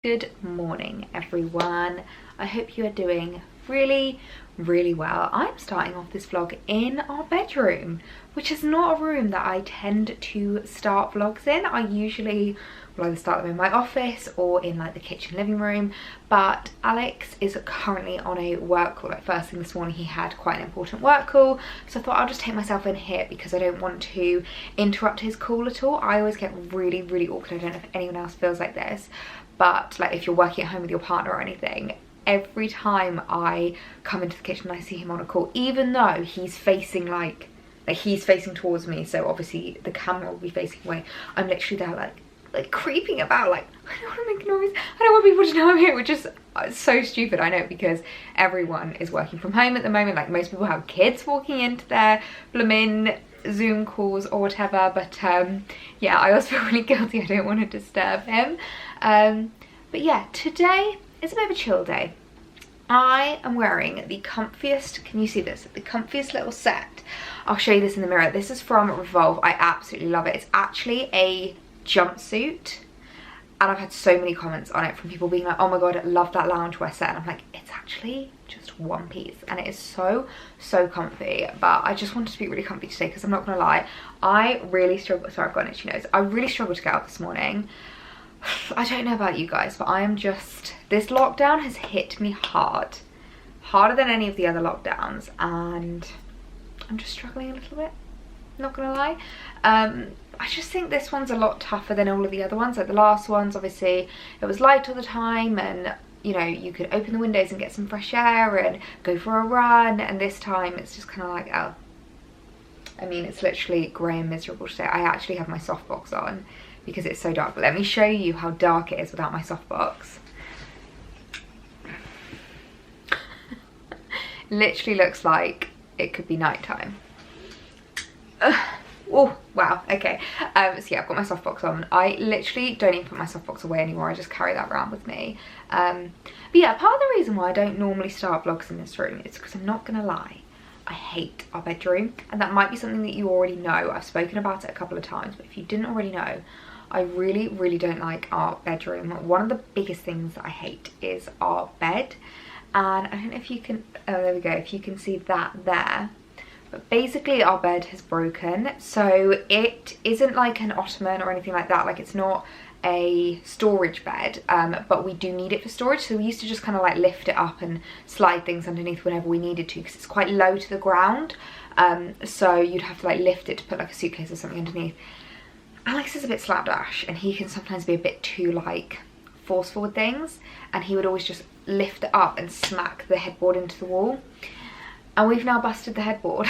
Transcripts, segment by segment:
Good morning everyone. I hope you are doing really well. I'm starting off this vlog in our bedroom, which is not a room that I tend to start vlogs in. I usually will either start them in my office or in like the kitchen living room, but Alex is currently on a work call. Like first thing this morning he had quite an important work call, so I thought I'll just take myself in here because I don't want to interrupt his call at all. I always get really awkward. I don't know if anyone else feels like this, but like if you're working at home with your partner or anything, every time I come into the kitchen and I see him on a call, even though he's facing like he's facing towards me, so obviously the camera will be facing away, I'm literally there like creeping about, like I don't want to make noise, I don't want people to know I'm here, which is so stupid. I know, because everyone is working from home at the moment. Like most people have kids walking into their blooming Zoom calls or whatever, but yeah, I also feel really guilty. I don't want to disturb him. But yeah, today is a bit of a chill day. I am wearing the comfiest, can you see this? The comfiest little set. I'll show you this in the mirror. This is from Revolve. I absolutely love it. It's actually a jumpsuit, and I've had so many comments on it from people being like, oh my god, I love that loungewear set, and I'm like, it's actually just one piece and it is so comfy. But I just wanted to be really comfy today because I'm not gonna lie, I really struggled. Sorry, I've got an itchy nose. I really struggled to get out this morning. I don't know about you guys, but I am just, this lockdown has hit me harder than any of the other lockdowns, and I'm just struggling a little bit, not gonna lie. I just think this one's a lot tougher than all of the other ones. Like the last ones, obviously it was light all the time, and you know, you could open the windows and get some fresh air and go for a run, and this time it's just kind of like, oh, I mean, it's literally grey and miserable today. I actually have my softbox on because it's so dark, but let me show you how dark it is without my softbox. Literally looks like it could be nighttime. Oh wow, okay. So yeah, I've got my softbox on. I literally don't even put my softbox away anymore. I just carry that around with me. But yeah, part of the reason why I don't normally start vlogs in this room is because I'm not gonna lie, I hate our bedroom, and that might be something that you already know. I've spoken about it a couple of times, but if you didn't already know, I really don't like our bedroom. One of the biggest things that I hate is our bed, and I don't know if you can, oh there we go, if you can see that there. But basically our bed has broken, so it isn't like an ottoman or anything like that. Like it's not a storage bed, but we do need it for storage, so we used to just kind of like lift it up and slide things underneath whenever we needed to, because it's quite low to the ground. So you'd have to like lift it to put like a suitcase or something underneath. Alex is a bit slapdash, and he can sometimes be a bit too like forceful with things, and he would always just lift it up and smack the headboard into the wall. And we've now busted the headboard.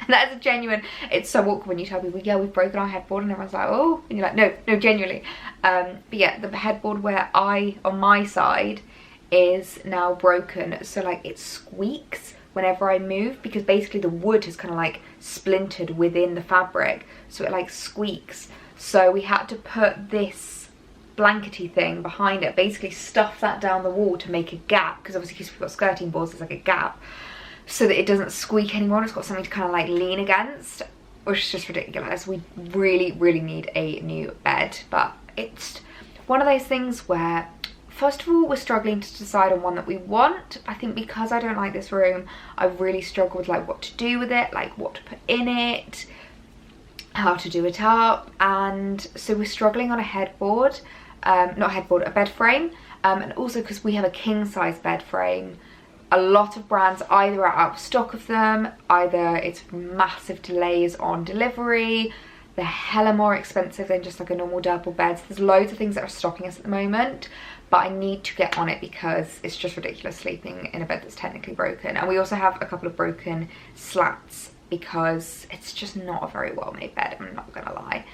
And that's a genuine, it's so awkward when you tell people, yeah, we've broken our headboard, and everyone's like, oh, and you're like, no, genuinely. But yeah, the headboard where on my side is now broken, so like it squeaks whenever I move, because basically the wood has kind of like splintered within the fabric, so it like squeaks. So we had to put this blankety thing behind it, basically stuff that down the wall to make a gap, because obviously because we've got skirting boards, there's like a gap, so that it doesn't squeak anymore. It's got something to kind of like lean against, which is just ridiculous. We really need a new bed, but it's one of those things where, first of all, we're struggling to decide on one that we want. I think because I don't like this room, I've really struggled with like what to do with it, like what to put in it, how to do it up, and so we're struggling on a headboard, not a headboard, a bed frame, and also because we have a king size bed frame. A lot of brands either are out of stock of them, either it's massive delays on delivery, they're hella more expensive than just like a normal double bed. So there's loads of things that are stopping us at the moment, but I need to get on it because it's just ridiculous sleeping in a bed that's technically broken. And we also have a couple of broken slats because it's just not a very well made bed, I'm not gonna lie.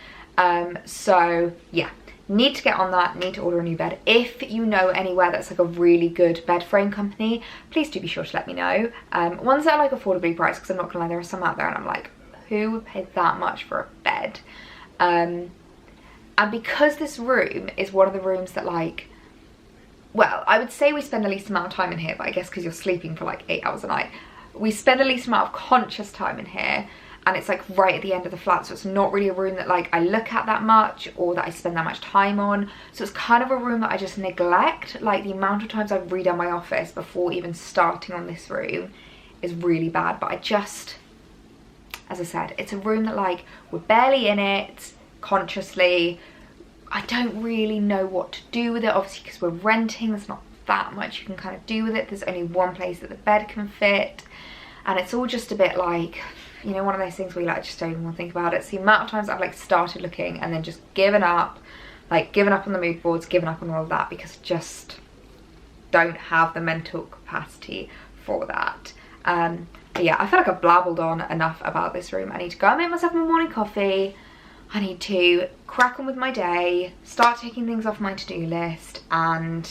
So yeah, need to get on that, need to order a new bed. If you know anywhere that's like a really good bed frame company, please do be sure to let me know. Ones that are like affordably priced, because I'm not gonna lie, there are some out there and I'm like, who would pay that much for a bed? And because this room is one of the rooms that like, well, I would say we spend the least amount of time in here, but I guess because you're sleeping for like 8 hours a night, we spend the least amount of conscious time in here, and it's like right at the end of the flat, so it's not really a room that like I look at that much or that I spend that much time on. So it's kind of a room that I just neglect. Like the amount of times I've redone my office before even starting on this room is really bad, but I just, as I said, it's a room that like we're barely in it consciously. I don't really know what to do with it, obviously because we're renting, there's not that much you can kind of do with it. There's only one place that the bed can fit, and it's all just a bit like, you know, one of those things where you like just don't even want to think about it. So the amount of times I've like started looking and then just given up, like given up on the mood boards, given up on all of that, because I just don't have the mental capacity for that. But yeah, I feel like I've blabbled on enough about this room. I need to go and make myself my morning coffee. I need to crack on with my day, start taking things off my to-do list, and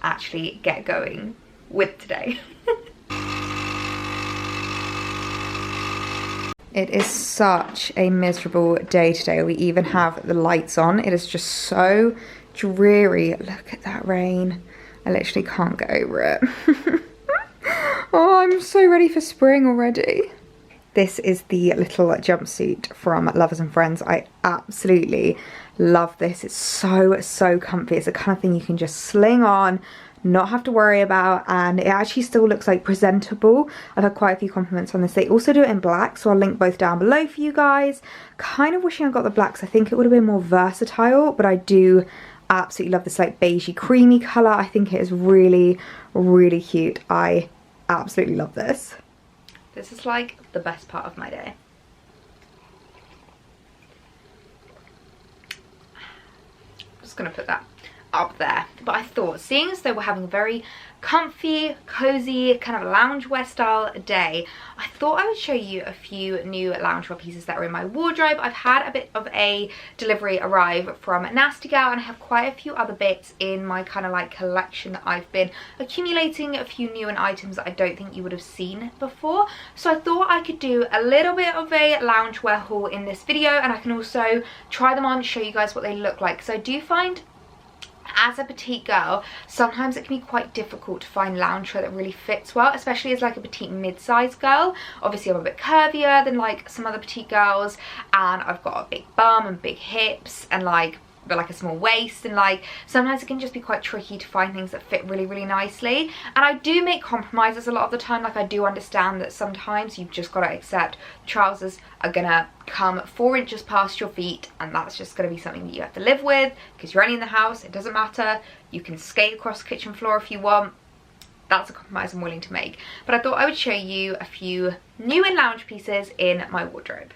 actually get going with today. It is such a miserable day today. We even have the lights on. It is just so dreary. Look at that rain. I literally can't get over it. Oh, I'm so ready for spring already. This is the little jumpsuit from Lovers and Friends. I absolutely love this. It's so comfy. It's the kind of thing you can just sling on, not have to worry about, and it actually still looks like presentable. I've had quite a few compliments on this. They also do it in black, so I'll link both down below for you guys. Kind of wishing I got the blacks. I think it would have been more versatile, but I do absolutely love this like beigey creamy colour. I think it is really cute. I absolutely love this. This is like the best part of my day. I'm just gonna put that up there. But I thought, seeing as though we're having a very comfy, cozy, kind of loungewear style day, I thought I would show you a few new loungewear pieces that are in my wardrobe. I've had a bit of a delivery arrive from Nasty Gal, and I have quite a few other bits in my kind of like collection that I've been accumulating, a few new items that I don't think you would have seen before. So I thought I could do a little bit of a loungewear haul in this video, and I can also try them on, show you guys what they look like. So I do find, as a petite girl, sometimes it can be quite difficult to find loungewear that really fits well, especially as like a petite mid-sized girl. Obviously I'm a bit curvier than like some other petite girls, and I've got a big bum and big hips and like a small waist, and like sometimes it can just be quite tricky to find things that fit really nicely. And I do make compromises a lot of the time. Like I do understand that sometimes you've just got to accept trousers are gonna come 4 inches past your feet, and that's just gonna be something that you have to live with because you're only in the house. It doesn't matter, you can skate across the kitchen floor if you want. That's a compromise I'm willing to make. But I thought I would show you a few new and lounge pieces in my wardrobe.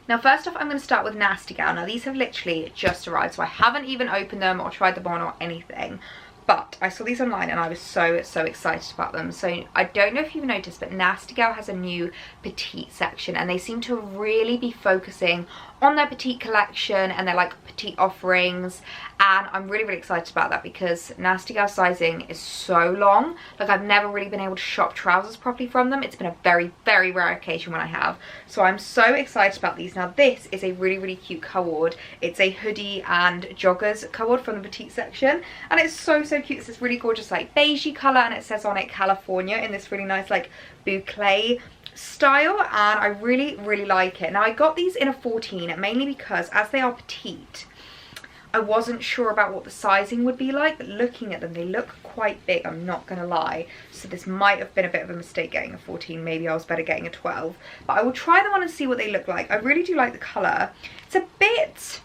Now first off, I'm going to start with Nasty Gal. Now these have literally just arrived, so I haven't even opened them or tried them on or anything. But I saw these online and I was so excited about them. So I don't know if you've noticed, but Nasty Gal has a new petite section, and they seem to really be focusing on their petite collection and their like petite offerings, and I'm really excited about that because Nasty Gal sizing is so long. Like I've never really been able to shop trousers properly from them. It's been a very rare occasion when I have, so I'm so excited about these. Now this is a really cute co-ord. It's a hoodie and joggers co-ord from the petite section, and it's so cute. It's this really gorgeous like beigey colour, and it says on it California in this really nice like boucle style, and I really like it. Now I got these in a 14 mainly because as they are petite, I wasn't sure about what the sizing would be like, but looking at them they look quite big, I'm not gonna lie. So this might have been a bit of a mistake getting a 14, maybe I was better getting a 12, but I will try them on and see what they look like. I really do like the colour. It's a bit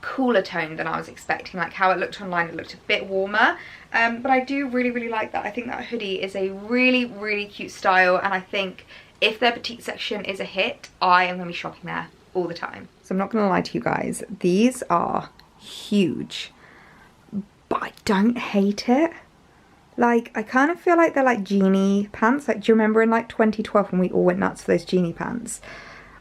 cooler tone than I was expecting. Like how it looked online, it looked a bit warmer, but I do really like that. I think that hoodie is a really cute style, and I think if their petite section is a hit, I am going to be shopping there all the time. So I'm not going to lie to you guys, these are huge, but I don't hate it. Like I kind of feel like they're like genie pants. Like do you remember in like 2012 when we all went nuts for those genie pants?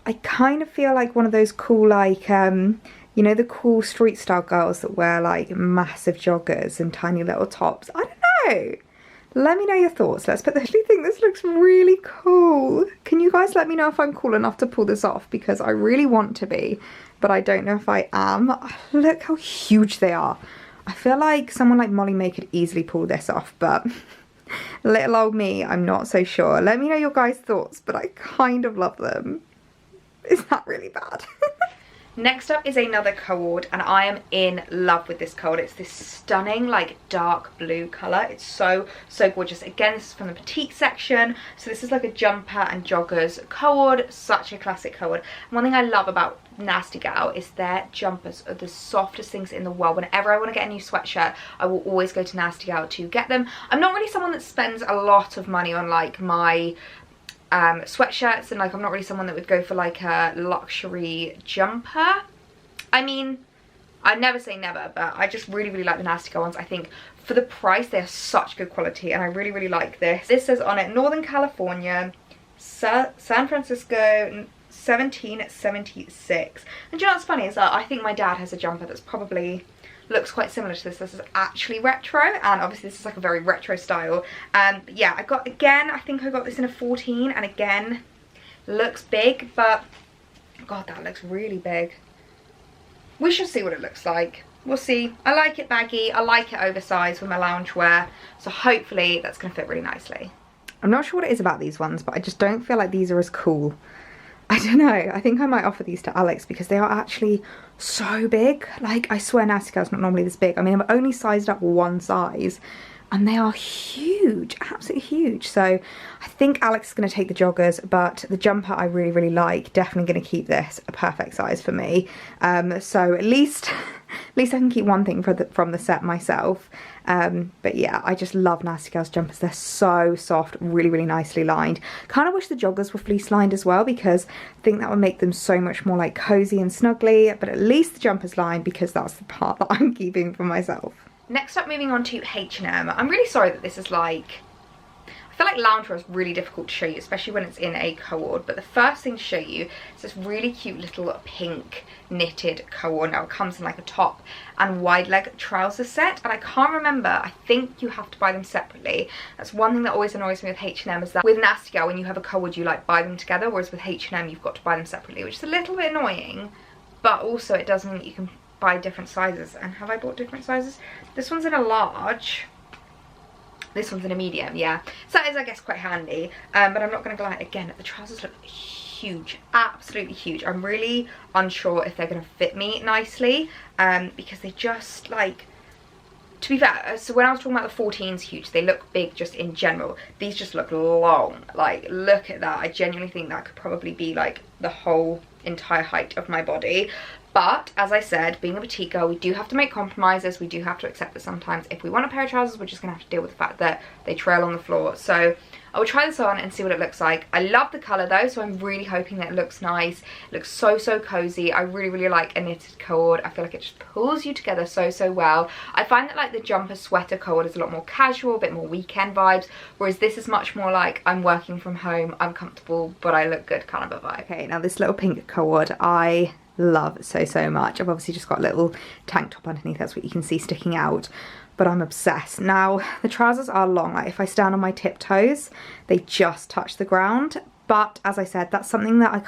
I kind of feel like one of those cool like you know, the cool street style girls that wear like massive joggers and tiny little tops. I don't know. Let me know your thoughts. Let's put the, I actually think this looks really cool. Can you guys let me know if I'm cool enough to pull this off? Because I really want to be, but I don't know if I am. Look how huge they are. I feel like someone like Molly May could easily pull this off, but little old me, I'm not so sure. Let me know your guys' thoughts, but I kind of love them. Is that really bad? Next up is another cord, and I am in love with this cord. It's this stunning like dark blue colour. It's so gorgeous. Again, this is from the petite section, so this is like a jumper and joggers cord. Such a classic cord. One thing I love about Nasty Gal is their jumpers are the softest things in the world. Whenever I want to get a new sweatshirt, I will always go to Nasty Gal to get them. I'm not really someone that spends a lot of money on like my sweatshirts, and like I'm not really someone that would go for like a luxury jumper. I mean, I'd never say never, but I just really like the Nasty Gal ones. I think for the price they're such good quality, and I really like this. This says on it Northern California, San Francisco 1776. And do you know what's funny is that I think my dad has a jumper that's probably looks quite similar to this. This is actually retro, and obviously this is like a very retro style. But yeah, I got, again, I think I got this in a 14, and again looks big, but god, that looks really big. We shall see what it looks like. We'll see. I like it baggy, I like it oversized with my loungewear, so hopefully that's going to fit really nicely. I'm not sure what it is about these ones, but I just don't feel like these are as cool. I don't know, I think I might offer these to Alex because they are actually so big. Like, I swear Nasty Gal's not normally this big. I mean, I've only sized up one size and they are huge, absolutely huge. So I think Alex is going to take the joggers, but the jumper I really like. Definitely going to keep this a perfect size for me. So at least I can keep one thing from the set myself. But yeah, I just love Nasty Gal's jumpers. They're so soft, really nicely lined. Kind of wish the joggers were fleece lined as well, because I think that would make them so much more like cozy and snuggly, but at least the jumper's lined because that's the part that I'm keeping for myself. Next up, moving on to H&M. I'm really sorry that this is like, I feel like loungewear is really difficult to show you, especially when it's in a cord, but the first thing to show you is this really cute little pink knitted cord. Now it comes in like a top and wide leg trouser set, and I can't remember, I think you have to buy them separately. That's one thing that always annoys me with H&M, is that with Nasty Gal, when you have a cord you like buy them together, whereas with H&M you've got to buy them separately, which is a little bit annoying, but also it does mean that you can buy different sizes. And have I bought different sizes? This one's in a large, this one's in a medium, yeah, so that is I guess quite handy. But I'm not going to lie, again the trousers look huge, absolutely huge. I'm really unsure if they're going to fit me nicely, because they just like, to be fair, so when I was talking about the 14s huge, they look big just in general. These just look long. Like, look at that. I genuinely think that could probably be like the whole entire height of my body. But as I said, being a petite girl, we do have to make compromises. We do have to accept that sometimes if we want a pair of trousers, we're just gonna have to deal with the fact that they trail on the floor. So I will try this on and see what it looks like. I love the colour though, so I'm really hoping that it looks nice. It looks so cozy. I really like a knitted cord. I feel like it just pulls you together so well. I find that like the jumper sweater cord is a lot more casual, a bit more weekend vibes, whereas this is much more like I'm working from home, I'm comfortable, but I look good kind of a vibe. Okay, now this little pink cord I love so much. I've obviously just got a little tank top underneath, that's what you can see sticking out, but I'm obsessed. Now the trousers are long, like if I stand on my tiptoes they just touch the ground, but as I said, that's something that I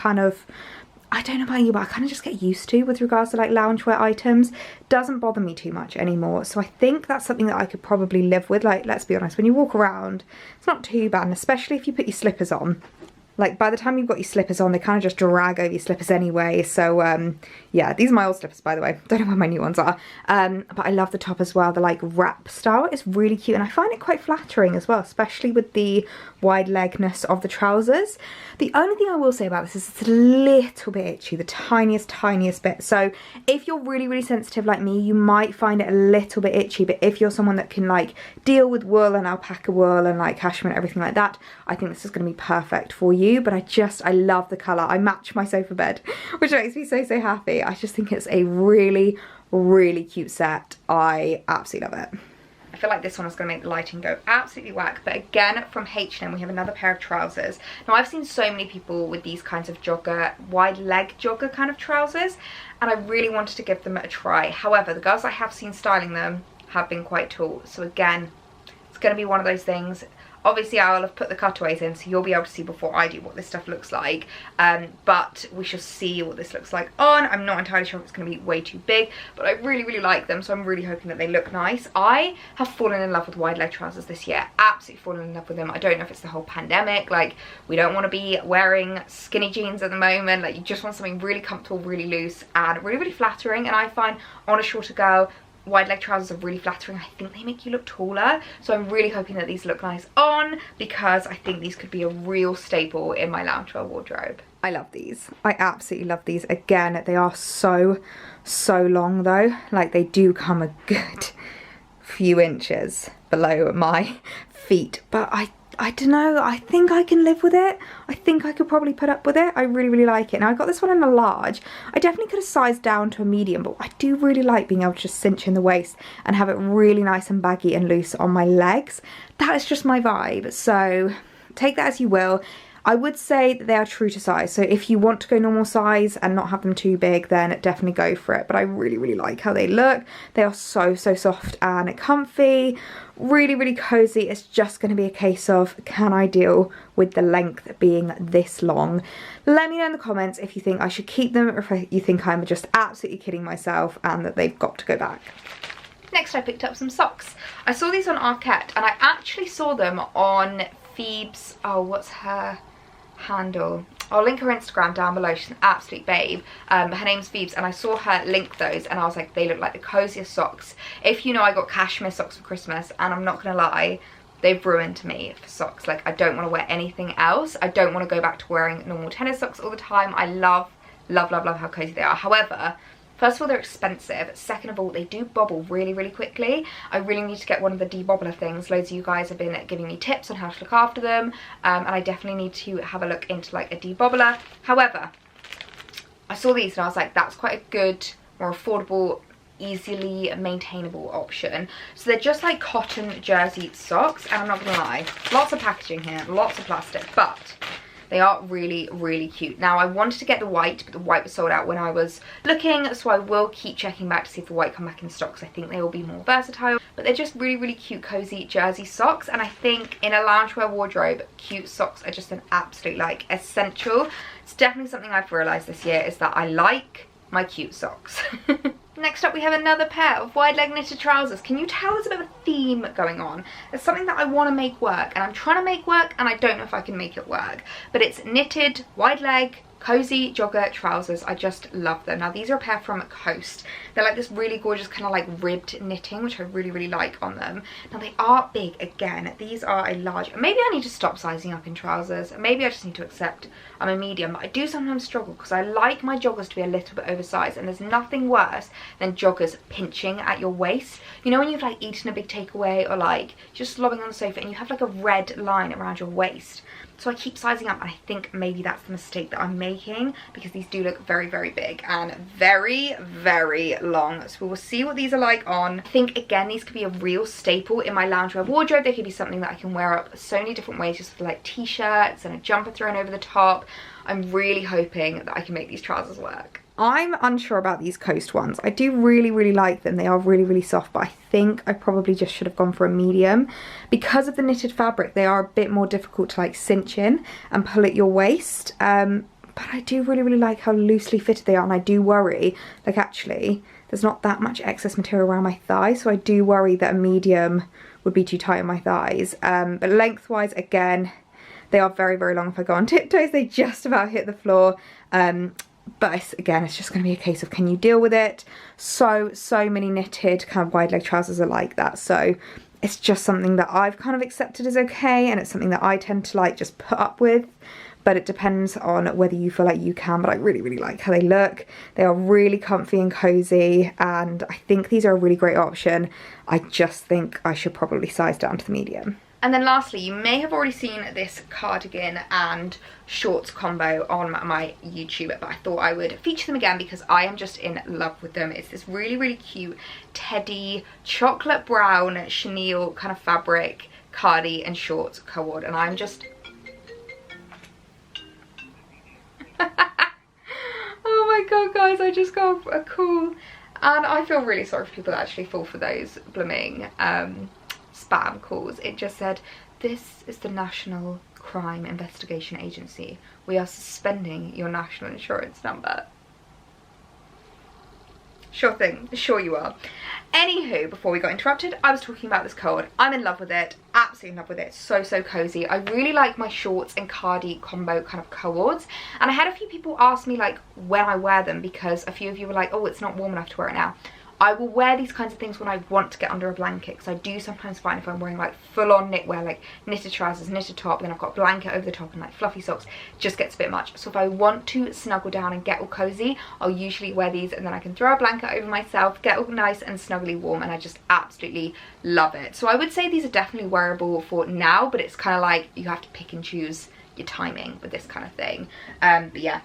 don't know about you, but I kind of just get used to with regards to like loungewear items. Doesn't bother me too much anymore, so I think that's something that I could probably live with. Like, let's be honest, when you walk around it's not too bad, and especially if you put your slippers on. Like, by the time you've got your slippers on, they kind of just drag over your slippers anyway. So, yeah, these are my old slippers, by the way. Don't know where my new ones are. But I love the top as well. The, like, wrap style is really cute. And I find it quite flattering as well, especially with the wide legness of the trousers. The only thing I will say about this is it's a little bit itchy, the tiniest bit. So if you're really sensitive like me, you might find it a little bit itchy. But if you're someone that can, like, deal with wool and alpaca wool and, like, cashmere and everything like that, I think this is going to be perfect for you. But I love the colour. I match my sofa bed, which makes me so happy. I just think it's a really cute set. I absolutely love it. I feel like this one is going to make the lighting go absolutely whack, but again from H&M we have another pair of trousers. Now I've seen so many people with these kinds of jogger, wide leg jogger kind of trousers, and I really wanted to give them a try. However, the girls I have seen styling them have been quite tall, so again it's going to be one of those things. Obviously I will have put the cutaways in, so you'll be able to see before I do what this stuff looks like, but we shall see what this looks like on. I'm not entirely sure if it's going to be way too big, but I really like them, so I'm really hoping that they look nice. I have fallen in love with wide leg trousers this year, absolutely fallen in love with them. I don't know if it's the whole pandemic, like we don't want to be wearing skinny jeans at the moment, like you just want something really comfortable, really loose and really flattering. And I find on a shorter girl, wide leg trousers are really flattering. I think they make you look taller, so I'm really hoping that these look nice on, because I think these could be a real staple in my loungewear wardrobe. I love these. I absolutely love these. Again, they are so long though, like they do come a good few inches below my feet, but I don't know, I think I can live with it. I think I could probably put up with it. I really like it. Now I got this one in a large. I definitely could have sized down to a medium, but I do really like being able to just cinch in the waist and have it really nice and baggy and loose on my legs. That is just my vibe, so take that as you will. I would say that they are true to size, so if you want to go normal size and not have them too big, then definitely go for it. But I really like how they look. They are so soft and comfy, really cozy. It's just going to be a case of, can I deal with the length being this long? Let me know in the comments if you think I should keep them, or if you think I'm just absolutely kidding myself and that they've got to go back. Next I picked up some socks. I saw these on Arquette, and I actually saw them on Phoebe's, oh what's her handle? I'll link her Instagram down below. She's an absolute babe. Her name's Phoebe's, and I saw her link those and I was like, they look like the coziest socks. If you know, I got cashmere socks for Christmas, and I'm not gonna lie, they've ruined me for socks. Like I don't want to wear anything else. I don't want to go back to wearing normal tennis socks all the time. I love how cozy they are. However, first of all, they're expensive. Second of all, they do bobble really quickly. I really need to get one of the debobbler things. Loads of you guys have been giving me tips on how to look after them, and I definitely need to have a look into like a debobbler. However, I saw these and I was like, that's quite a good, more affordable, easily maintainable option. So they're just like cotton jersey socks, and I'm not gonna lie, lots of packaging here, lots of plastic, but they are really cute. Now I wanted to get the white, but the white was sold out when I was looking, so I will keep checking back to see if the white come back in stock, because I think they will be more versatile. But they're just really cute cozy jersey socks, and I think in a loungewear wardrobe, cute socks are just an absolute like essential. It's definitely something I've realised this year, is that I like my cute socks. Next up we have another pair of wide leg knitted trousers. Can you tell there's a bit of a theme going on? It's something that I want to make work, and I'm trying to make work, and I don't know if I can make it work. But it's knitted, wide leg, cozy jogger trousers. I just love them. Now these are a pair from Coast. They're like this really gorgeous kind of like ribbed knitting, which I really like on them. Now they are big again. These are a large. Maybe I need to stop sizing up in trousers. Maybe I just need to accept I'm a medium. But I do sometimes struggle because I like my joggers to be a little bit oversized, and there's nothing worse than joggers pinching at your waist. You know when you've like eaten a big takeaway, or like just slobbing on the sofa and you have like a red line around your waist? So I keep sizing up, and I think maybe that's the mistake that I'm making, because these do look very big and very long. So we will see what these are like on. I think again these could be a real staple in my loungewear wardrobe. They could be something that I can wear up so many different ways, just with like t-shirts and a jumper thrown over the top. I'm really hoping that I can make these trousers work. I'm unsure about these Coast ones. I do really like them. They are really soft, but I think I probably just should have gone for a medium. Because of the knitted fabric, they are a bit more difficult to like cinch in and pull at your waist. But I do really like how loosely fitted they are, and I do worry, like actually, there's not that much excess material around my thigh, so I do worry that a medium would be too tight on my thighs. But lengthwise, again, they are very long. If I go on tiptoes, they just about hit the floor. But again, it's just going to be a case of, can you deal with it? So many knitted kind of wide leg trousers are like that, so it's just something that I've kind of accepted as okay, and it's something that I tend to like just put up with. But it depends on whether you feel like you can. But I really like how they look. They are really comfy and cozy, and I think these are a really great option. I just think I should probably size down to the medium. And then lastly, you may have already seen this cardigan and shorts combo on my YouTube, but I thought I would feature them again because I am just in love with them. It's this really cute teddy chocolate brown chenille kind of fabric cardi and shorts co-ord, and I'm just oh my god guys, I just got a call, and I feel really sorry for people that actually fall for those blooming spam calls. It just said, "This is the National Crime Investigation Agency. We are suspending your national insurance number." Sure thing, sure you are. Anywho, before we got interrupted, I was talking about this coat. I'm in love with it, absolutely in love with it. So cozy. I really like my shorts and cardi combo kind of co-ords. And I had a few people ask me like when I wear them, because a few of you were like, "Oh, it's not warm enough to wear it now." I will wear these kinds of things when I want to get under a blanket, because I do sometimes find if I'm wearing like full-on knitwear, like knitted trousers, knitted top, then I've got a blanket over the top and like fluffy socks, it just gets a bit much. So if I want to snuggle down and get all cozy, I'll usually wear these, and then I can throw a blanket over myself, get all nice and snuggly warm, and I just absolutely love it. So I would say these are definitely wearable for now, but it's kind of like you have to pick and choose your timing with this kind of thing. But yeah,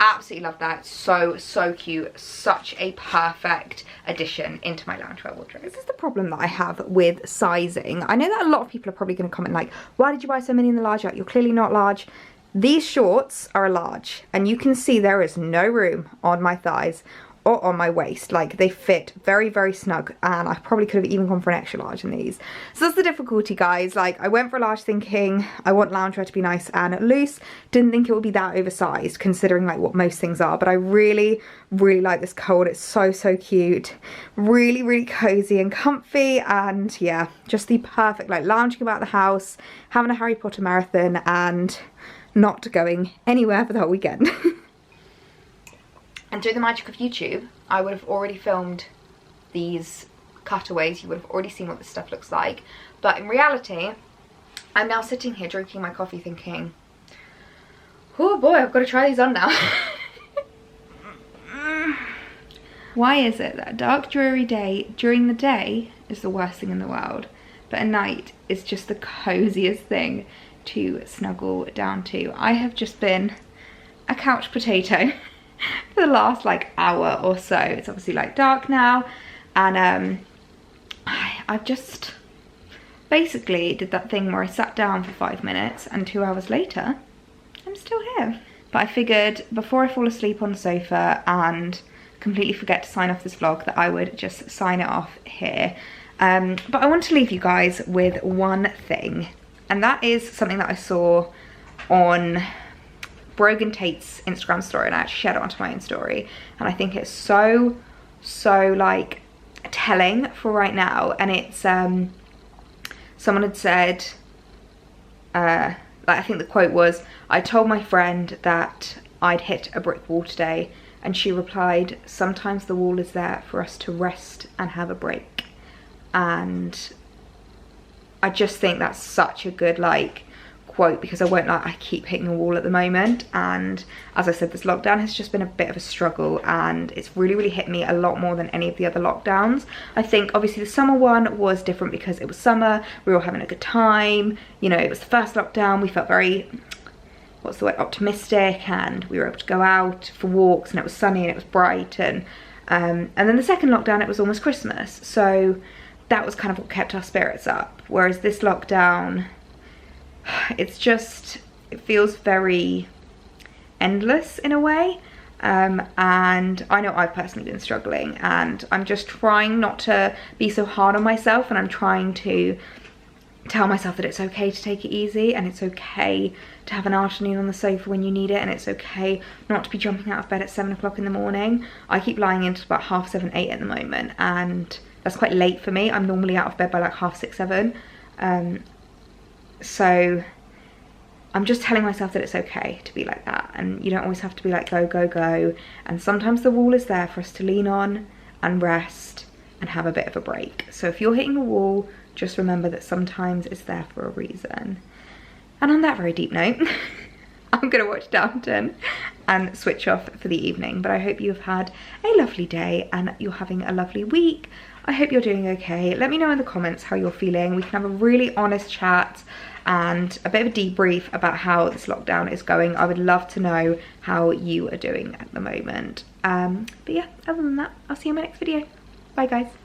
absolutely love that. So cute. Such a perfect addition into my loungewear wardrobe. This is the problem that I have with sizing. I know that a lot of people are probably going to comment like, "Why did you buy so many in the large? You're clearly not large." These shorts are a large, and you can see there is no room on my thighs or on my waist. Like, they fit very snug, and I probably could have even gone for an extra large in these. So that's the difficulty, guys. Like, I went for a large thinking I want loungewear to be nice and loose. Didn't think it would be that oversized considering like what most things are, but I really like this coat. It's so cute, really cozy and comfy, and yeah, just the perfect like lounging about the house, having a Harry Potter marathon, and not going anywhere for the whole weekend. And through the magic of YouTube, I would have already filmed these cutaways. You would have already seen what this stuff looks like. But in reality, I'm now sitting here drinking my coffee thinking, "Oh boy, I've got to try these on now." Why is it that a dark, dreary day during the day is the worst thing in the world, but at night is just the coziest thing to snuggle down to? I have just been a couch potato for the last like hour or so. It's obviously like dark now, and I've just basically did that thing where I sat down for 5 minutes and 2 hours later I'm still here. But I figured before I fall asleep on the sofa and completely forget to sign off this vlog that I would just sign it off here. But I want to leave you guys with one thing, and that is something that I saw on Brogan Tate's Instagram story, and I actually shared it onto my own story, and I think it's so like telling for right now. And it's someone had said like, I think the quote was, "I told my friend that I'd hit a brick wall today, and she replied, 'Sometimes the wall is there for us to rest and have a break.'" And I just think that's such a good like quote, because I won't lie, I keep hitting a wall at the moment, and as I said, this lockdown has just been a bit of a struggle, and it's really hit me a lot more than any of the other lockdowns. I think obviously the summer one was different because it was summer, we were all having a good time, you know, it was the first lockdown, we felt very, what's the word, optimistic, and we were able to go out for walks, and it was sunny and it was bright, and then the second lockdown, it was almost Christmas, so that was kind of what kept our spirits up. Whereas this lockdown, it's just, it feels very endless in a way, and I know I've personally been struggling, and I'm just trying not to be so hard on myself, and I'm trying to tell myself that it's okay to take it easy, and it's okay to have an afternoon on the sofa when you need it, and it's okay not to be jumping out of bed at 7 o'clock in the morning. I keep lying into about 7:30, 8 at the moment, and that's quite late for me. I'm normally out of bed by like 6:30, 7. So I'm just telling myself that it's okay to be like that, and you don't always have to be like go, and sometimes the wall is there for us to lean on and rest and have a bit of a break. So if you're hitting a wall, just remember that sometimes it's there for a reason. And on that very deep note, I'm gonna watch Downton and switch off for the evening, but I hope you've had a lovely day and you're having a lovely week. I hope you're doing okay. Let me know in the comments how you're feeling. We can have a really honest chat and a bit of a debrief about how this lockdown is going. I would love to know how you are doing at the moment. But yeah, other than that, I'll see you in my next video. Bye guys.